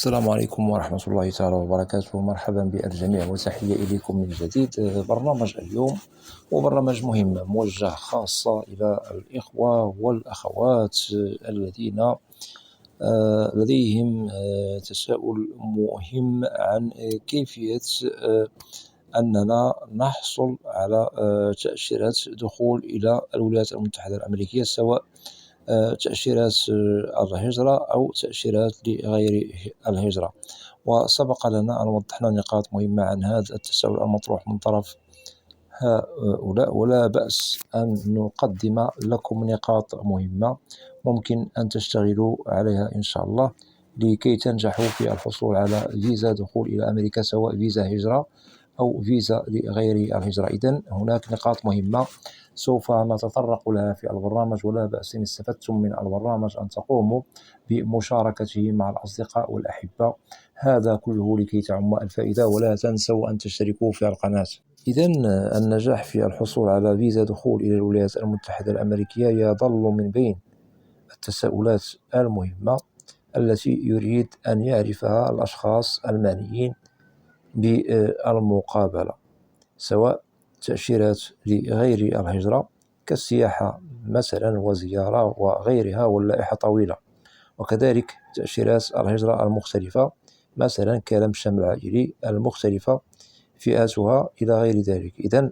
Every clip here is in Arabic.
السلام عليكم ورحمة الله تعالى وبركاته. مرحبا بالجميع وتحية إليكم من جديد. برنامج اليوم هو برنامج مهم موجه خاصة إلى الإخوة والأخوات الذين لديهم تساؤل مهم عن كيفية أننا نحصل على تأشيرات دخول إلى الولايات المتحدة الأمريكية، سواء تأشيرات الهجرة أو تأشيرات لغير الهجرة. وسبق لنا أن وضحنا نقاط مهمة عن هذا التساؤل المطروح من طرف هؤلاء، ولا بأس أن نقدم لكم نقاط مهمة ممكن أن تشتغلوا عليها إن شاء الله لكي تنجحوا في الحصول على فيزا دخول إلى أمريكا، سواء فيزا هجرة أو فيزا لغير الهجرة. إذن هناك نقاط مهمة سوف نتطرق لها في البرنامج، ولا بأس إن استفدتم من البرنامج أن تقوموا بمشاركته مع الأصدقاء والأحبة، هذا كله لكي تعم الفائدة. ولا تنسوا أن تشتركوا في القناة. إذن النجاح في الحصول على فيزا دخول إلى الولايات المتحدة الأمريكية يظل من بين التساؤلات المهمة التي يريد أن يعرفها الأشخاص المعنيين بالمقابلة، سواء تأشيرات لغير الهجرة كالسياحة مثلا وزيارة وغيرها واللائحة طويلة، وكذلك تأشيرات الهجرة المختلفة مثلا كلم الشمل العائلي المختلفة فئاتها إلى غير ذلك. إذن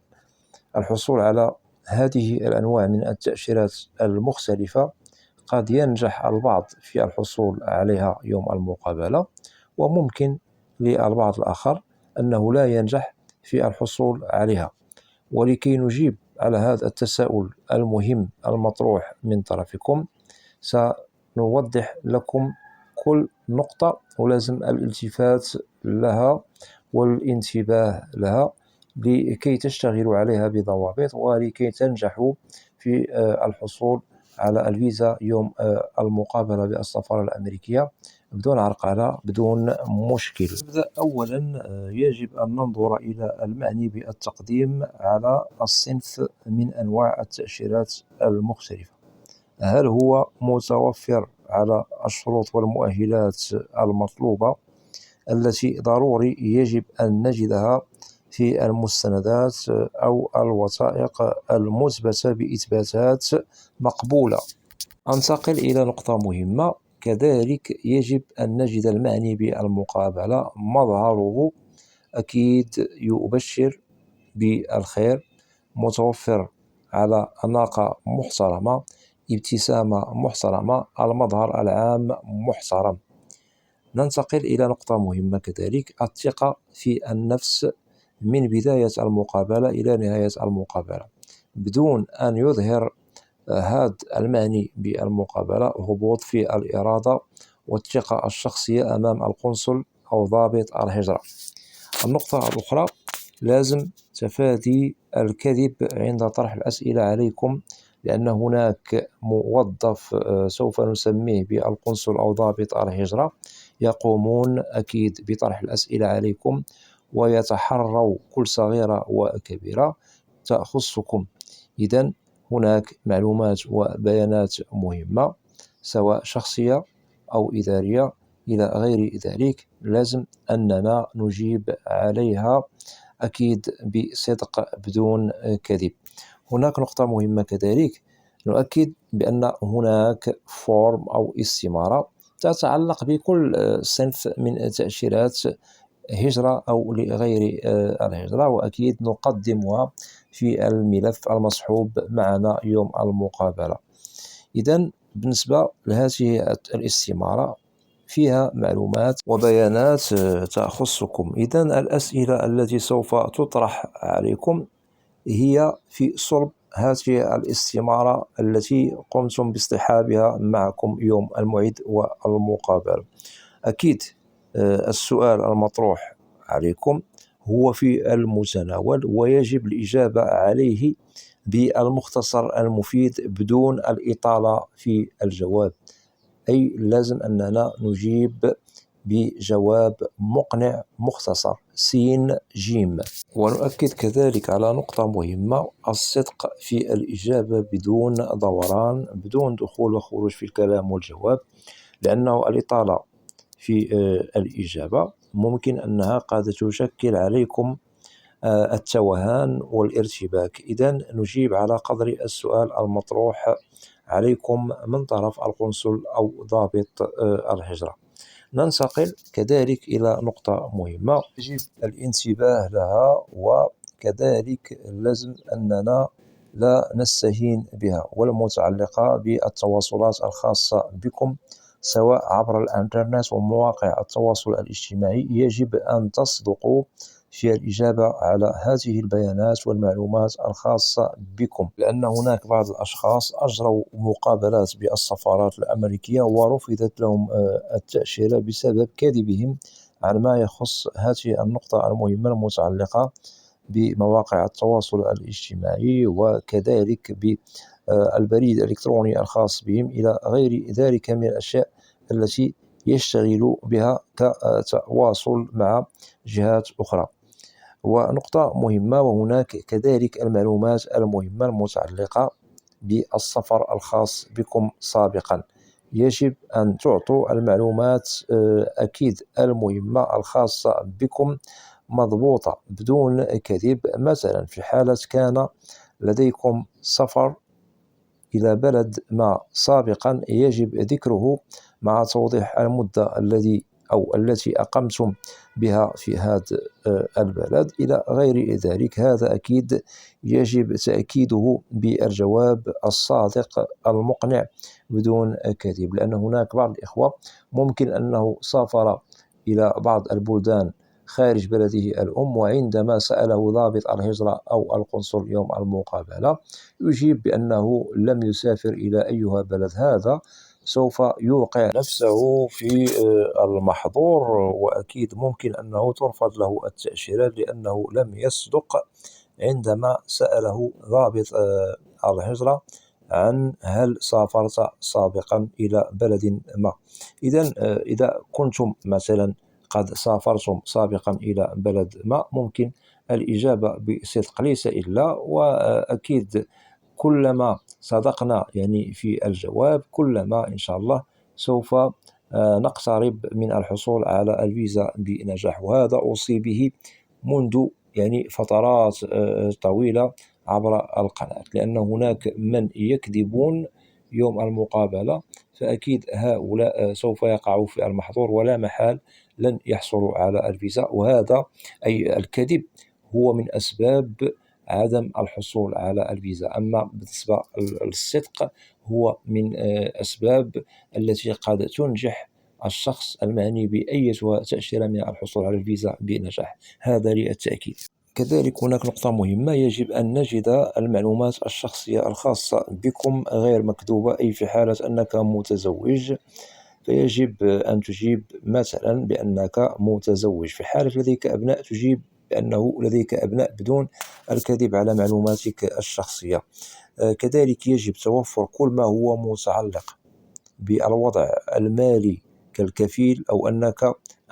الحصول على هذه الأنواع من التأشيرات المختلفة قد ينجح البعض في الحصول عليها يوم المقابلة، وممكن للبعض الآخر أنه لا ينجح في الحصول عليها. ولكي نجيب على هذا التساؤل المهم المطروح من طرفكم، سنوضح لكم كل نقطة ولازم الالتفات لها والانتباه لها لكي تشتغلوا عليها بضوابط، ولكي تنجحوا في الحصول على الفيزا يوم المقابلة بالسفارة الأمريكية بدون عرقلة بدون مشكل. نبدأ أولا، يجب أن ننظر إلى المعني بالتقديم على الصنف من أنواع التأشيرات المختلفة. هل هو متوفر على الشروط والمؤهلات المطلوبة التي ضروري يجب أن نجدها في المستندات أو الوثائق المثبتة بإثباتات مقبولة. أنتقل إلى نقطة مهمة، كذلك يجب أن نجد المعني بالمقابلة مظهره أكيد يبشر بالخير، متوفر على أناقة محترمة، ابتسامة محترمة، المظهر العام محترم. ننتقل إلى نقطة مهمة كذلك، الثقة في النفس من بداية المقابلة إلى نهاية المقابلة، بدون أن يظهر هذا المعني بالمقابلة هبوط في الإرادة والثقة الشخصية أمام القنصل أو ضابط الهجرة. النقطة الأخرى، لازم تفادي الكذب عند طرح الأسئلة عليكم، لأن هناك موظف سوف نسميه بالقنصل أو ضابط الهجرة يقومون أكيد بطرح الأسئلة عليكم، ويتحروا كل صغيرة وكبيرة تخصكم. إذن هناك معلومات وبيانات مهمة سواء شخصية أو إدارية إلى غير ذلك، لازم أننا نجيب عليها أكيد بصدق بدون كذب. هناك نقطة مهمة كذلك، نؤكد بأن هناك فورم أو استمارة تتعلق بكل صنف من تأشيرات هجرة أو لغير الهجرة، وأكيد نقدمها في الملف المصحوب معنا يوم المقابلة. إذن بالنسبة لهذه الاستمارة فيها معلومات وبيانات تخصكم. إذن الأسئلة التي سوف تطرح عليكم هي في صلب هذه الاستمارة التي قمتم باصطحابها معكم يوم الموعد والمقابلة. أكيد السؤال المطروح عليكم هو في المتناول، ويجب الإجابة عليه بالمختصر المفيد بدون الإطالة في الجواب، أي لازم أننا نجيب بجواب مقنع مختصر سين جيم. ونؤكد كذلك على نقطة مهمة، الصدق في الإجابة بدون دوران، بدون دخول وخروج في الكلام والجواب، لأنه الإطالة في الإجابة، ممكن أنها قد تشكل عليكم التوهان والارتباك. إذن نجيب على قدر السؤال المطروح عليكم من طرف القنصل أو ضابط الهجرة. ننتقل كذلك إلى نقطة مهمة يجب الانتباه لها، وكذلك لازم أننا لا نستهين بها، والمتعلقة بالتواصلات الخاصة بكم سواء عبر الإنترنت ومواقع التواصل الاجتماعي. يجب أن تصدقوا في الإجابة على هذه البيانات والمعلومات الخاصة بكم، لأن هناك بعض الأشخاص أجروا مقابلات بالسفارات الأمريكية ورفضت لهم التأشيرة بسبب كذبهم عن ما يخص هذه النقطة المهمة المتعلقة بمواقع التواصل الاجتماعي، وكذلك بالبريد الإلكتروني الخاص بهم إلى غير ذلك من الأشياء التي يشتغل بها كتواصل مع جهات أخرى. ونقطة مهمة، وهناك كذلك المعلومات المهمة المتعلقة بالسفر الخاص بكم سابقا. يجب أن تعطوا المعلومات أكيد المهمة الخاصة بكم مضبوطة بدون كذب. مثلا في حالة كان لديكم سفر إلى بلد ما سابقا، يجب ذكره مع توضيح المدة التي أقمتم بها في هذا البلد إلى غير ذلك. هذا أكيد يجب تأكيده بالجواب الصادق المقنع بدون كذب، لأن هناك بعض الإخوة ممكن أنه سافر إلى بعض البلدان خارج بلده الأم، وعندما سأله ضابط الهجرة أو القنصل يوم المقابلة يجيب بأنه لم يسافر إلى أيها بلد. هذا سوف يوقع نفسه في المحظور، وأكيد ممكن أنه ترفض له التأشيرة لأنه لم يصدق عندما سأله ضابط الهجرة عن هل سافرت سابقا إلى بلد ما. إذن إذا كنتم مثلا قد سافرتم سابقا إلى بلد ما، ممكن الإجابة بصدق ليس إلا، وأكيد كلما صدقنا يعني في الجواب كلما إن شاء الله سوف نقترب من الحصول على الفيزا بنجاح. وهذا أوصي به منذ يعني فترات طويلة عبر القناة، لأن هناك من يكذبون يوم المقابلة، فأكيد هؤلاء سوف يقعوا في المحظور ولا محال لن يحصلوا على الفيزا. وهذا أي الكذب هو من أسباب عدم الحصول على الفيزا. أما بالنسبة للصدق هو من أسباب التي قد تنجح الشخص المعني بأي تأشيرة من الحصول على الفيزا بنجاح. هذا للتأكيد. كذلك هناك نقطة مهمة، يجب أن نجد المعلومات الشخصية الخاصة بكم غير مكذوبة. أي في حالة أنك متزوج فيجب أن تجيب مثلا بأنك متزوج. في حالة لديك أبناء تجيب بأنه لديك أبناء بدون الكذب على معلوماتك الشخصية. كذلك يجب توفر كل ما هو متعلق بالوضع المالي كالكفيل، أو أنك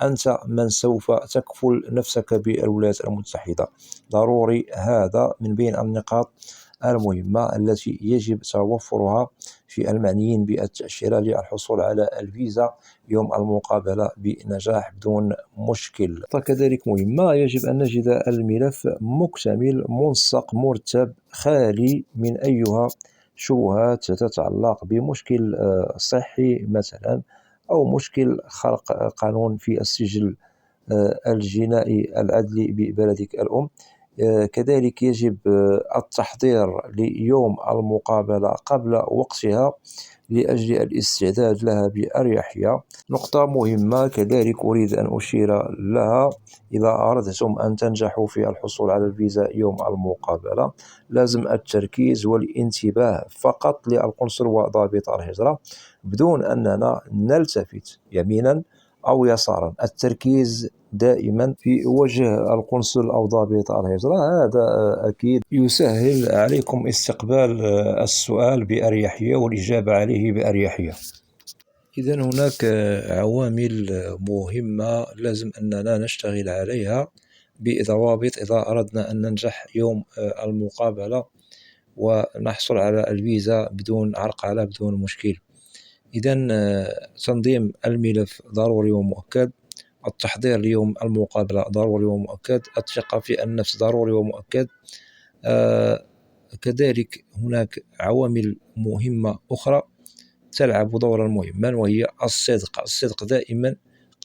أنت من سوف تكفل نفسك بالولايات المتحدة. ضروري، هذا من بين النقاط المهمة التي يجب توفرها في المعنيين بالتأشيرة للحصول على الفيزا يوم المقابلة بنجاح بدون مشكل. كذلك مهمة، يجب أن نجد الملف مكتمل منسق مرتب خالي من أيها شبهات تتعلق بمشكل صحي مثلا، أو مشكل خرق قانون في السجل الجنائي العدلي ببلدك الأم. كذلك يجب التحضير ليوم المقابلة قبل وقتها لأجل الاستعداد لها بأريحية. نقطة مهمة كذلك أريد أن أشير لها، إذا أردتم أن تنجحوا في الحصول على الفيزا يوم المقابلة لازم التركيز والانتباه فقط للقنصل وضابط الهجرة بدون أننا نلتفت يمينا أو يسارا. التركيز دائما في وجه القنصل أو ضابط الهجرة. هذا أكيد يسهل عليكم استقبال السؤال بأريحية والإجابة عليه بأريحية. إذن هناك عوامل مهمة لازم أننا نشتغل عليها بضوابط إذا أردنا أن ننجح يوم المقابلة ونحصل على الفيزا بدون عرقلة بدون مشكل. إذن تنظيم الملف ضروري ومؤكد، التحضير ليوم المقابلة ضروري ومؤكد، الثقة في النفس ضروري ومؤكد. كذلك هناك عوامل مهمة أخرى تلعب دورا مهما، وهي الصدق. الصدق دائما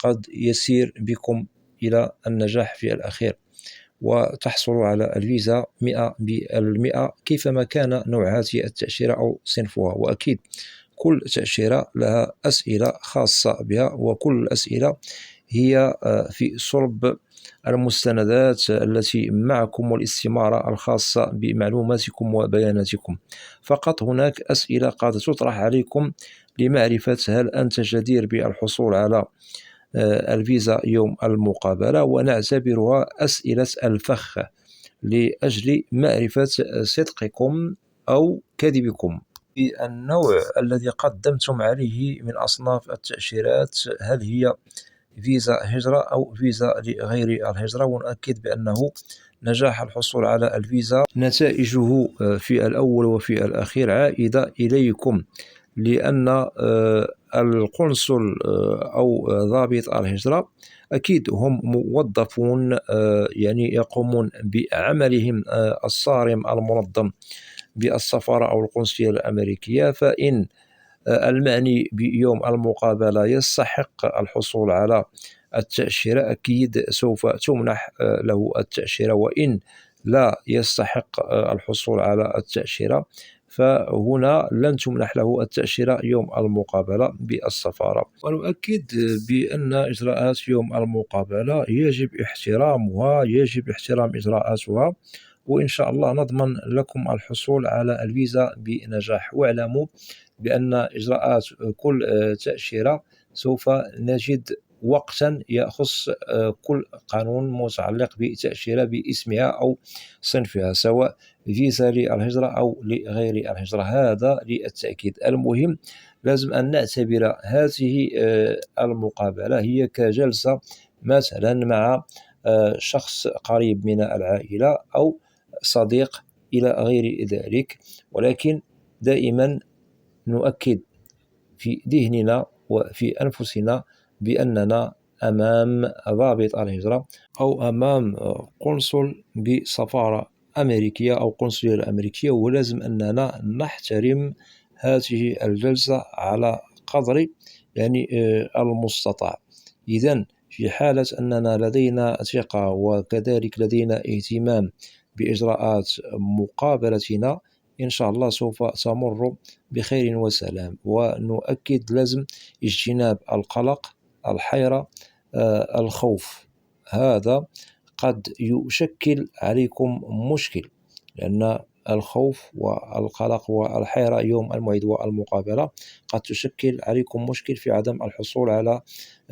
قد يسير بكم إلى النجاح في الأخير، وتحصل على الفيزا 100%، كيفما كان نوع هذه التأشيرة أو صنفها. وأكيد كل تأشيرة لها أسئلة خاصة بها، وكل الأسئلة هي في صلب المستندات التي معكم والاستمارة الخاصة بمعلوماتكم وبياناتكم. فقط هناك أسئلة قد تطرح عليكم لمعرفة هل أنت جدير بالحصول على الفيزا يوم المقابلة، ونعتبرها أسئلة الفخ لأجل معرفة صدقكم أو كذبكم في النوع الذي قدمتم عليه من أصناف التأشيرات، هل هي فيزا هجرة أو فيزا لغير الهجرة. ونؤكد بأنه نجاح الحصول على الفيزا نتائجه في الأول وفي الأخير عائدة إليكم، لأن القنصل أو ضابط الهجرة أكيد هم موظفون يعني يقومون بعملهم الصارم المنظم بالسفارة أو القنصلية الأمريكية. فإن المعني بيوم المقابلة يستحق الحصول على التأشيرة، أكيد سوف تمنح له التأشيرة، وإن لا يستحق الحصول على التأشيرة فهنا لن تمنح له التأشيرة يوم المقابلة بالسفارة. ونؤكد بأن إجراءات يوم المقابلة يجب احترامها، يجب احترام إجراءاتها، وإن شاء الله نضمن لكم الحصول على الفيزا بنجاح. واعلموا بأن إجراءات كل تأشيرة سوف نجد وقتا يخص كل قانون متعلق بتأشيرة باسمها أو صنفها، سواء فيزا للهجرة أو لغير الهجرة. هذا للتأكيد. المهم لازم أن نعتبر هذه المقابلة هي كجلسة مثلا مع شخص قريب من العائلة أو صديق إلى غير ذلك، ولكن دائما نؤكد في ذهننا وفي أنفسنا بأننا أمام ضابط الهجرة أو أمام قنصل بسفارة أمريكية أو قنصلية الأمريكية، ولازم أننا نحترم هذه الجلسة على قدر يعني المستطاع. إذن في حالة أننا لدينا ثقة وكذلك لدينا اهتمام بإجراءات مقابلتنا، إن شاء الله سوف تمر بخير وسلام. ونؤكد لازم اجتناب القلق، الحيرة، الخوف. هذا قد يشكل عليكم مشكل، لأن الخوف والقلق والحيرة يوم الموعد والمقابلة قد تشكل عليكم مشكل في عدم الحصول على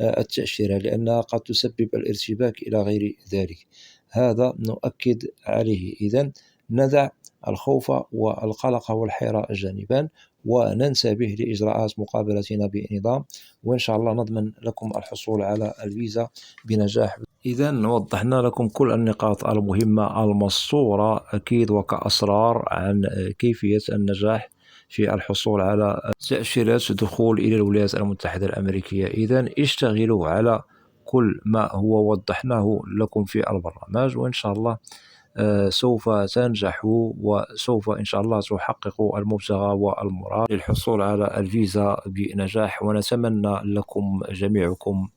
التأشيرة، لأنها قد تسبب الارتباك إلى غير ذلك. هذا نؤكد عليه. إذن ندع الخوف والقلق والحيرة جانبا، وننتبه لإجراءات مقابلتنا بنظام، وإن شاء الله نضمن لكم الحصول على الفيزا بنجاح. إذا وضحنا لكم كل النقاط المهمة المسطورة أكيد وكأسرار عن كيفية النجاح في الحصول على تأشيرات دخول إلى الولايات المتحدة الأمريكية. إذا اشتغلوا على كل ما هو وضحناه لكم في البرنامج، وإن شاء الله سوف تنجحوا، وسوف إن شاء الله تحققوا المبتغى والمراد للحصول على الفيزا بنجاح. ونتمنى لكم جميعكم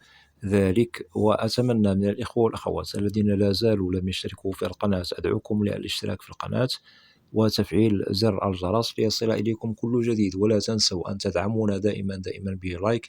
ذلك، وأتمنى من الإخوة والأخوات الذين لا زالوا لم يشتركوا في القناة أدعوكم للاشتراك في القناة وتفعيل زر الجرس ليصل إليكم كل جديد. ولا تنسوا أن تدعمونا دائما بلايك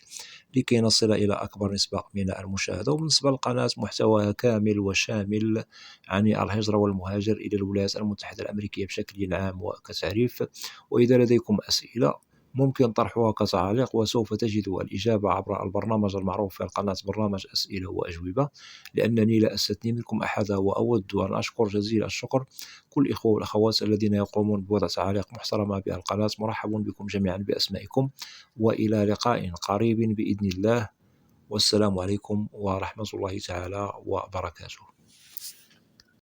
لكي نصل إلى أكبر نسبة من المشاهدة. وبالنسبة للقناة محتواها كامل وشامل عن الهجرة والمهاجر إلى الولايات المتحدة الأمريكية بشكل عام وكتعريف. وإذا لديكم أسئلة ممكن طرحها كتعليق، وسوف تجد الإجابة عبر البرنامج المعروف في القناة، برنامج أسئلة وأجوبة، لأنني لا أستثني منكم أحدا. وأود أن أشكر جزيل الشكر كل الإخوة والأخوات الذين يقومون بوضع تعاليق محترمة بالقناة. مرحبا بكم جميعا بأسمائكم، وإلى لقاء قريب بإذن الله، والسلام عليكم ورحمة الله تعالى وبركاته.